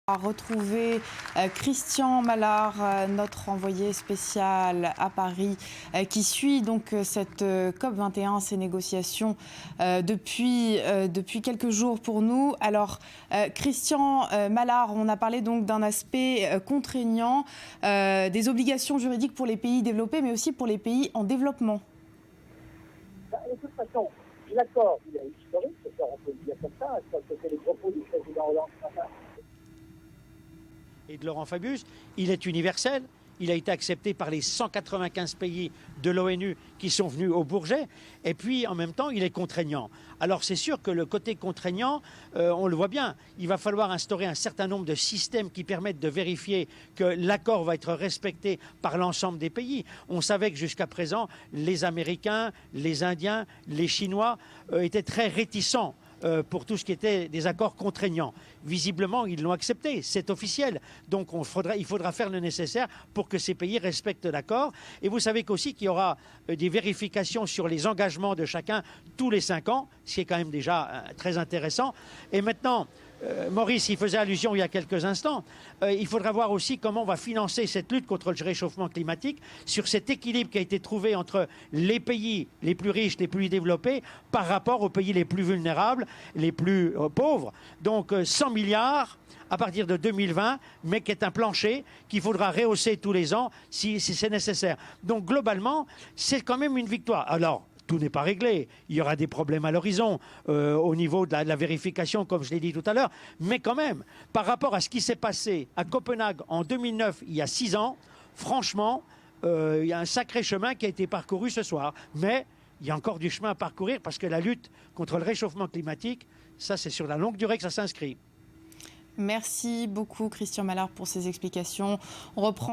Retrouver Christian Mallard, notre envoyé spécial à Paris, qui suit donc cette COP21, ces négociations depuis quelques jours pour nous. Alors, Christian Mallard, on a parlé donc d'un aspect contraignant, des obligations juridiques pour les pays développés, mais aussi pour les pays en développement. De toute façon, l'accord, il est historique, on peut le dire comme ça, parce que c'est les propos du président Hollande ce matin. Et de Laurent Fabius, il est universel. Il a été accepté par les 195 pays de l'ONU qui sont venus au Bourget. Et puis, en même temps, il est contraignant. Alors, c'est sûr que le côté contraignant, on le voit bien. Il va falloir instaurer un certain nombre de systèmes qui permettent de vérifier que l'accord va être respecté par l'ensemble des pays. On savait que jusqu'à présent, les Américains, les Indiens, les Chinois étaient très réticents pour tout ce qui était des accords contraignants. Visiblement, ils l'ont accepté, c'est officiel. Donc il faudra faire le nécessaire pour que ces pays respectent l'accord. Et vous savez qu'aussi qu'il y aura des vérifications sur les engagements de chacun tous les 5 ans, ce qui est quand même déjà très intéressant. Et maintenant, Maurice y faisait allusion il y a quelques instants, il faudra voir aussi comment on va financer cette lutte contre le réchauffement climatique sur cet équilibre qui a été trouvé entre les pays les plus riches, les plus développés, par rapport aux pays les plus vulnérables, les plus pauvres. Donc 100 milliards à partir de 2020, mais qui est un plancher qu'il faudra rehausser tous les ans si c'est nécessaire. Donc globalement, c'est quand même une victoire. Alors, tout n'est pas réglé. Il y aura des problèmes à l'horizon au niveau de la vérification, comme je l'ai dit tout à l'heure. Mais quand même, par rapport à ce qui s'est passé à Copenhague en 2009, il y a 6 ans, franchement, il y a un sacré chemin qui a été parcouru ce soir. Mais il y a encore du chemin à parcourir parce que la lutte contre le réchauffement climatique, ça c'est sur la longue durée que ça s'inscrit. Merci beaucoup Christian Mallard pour ces explications. On reprend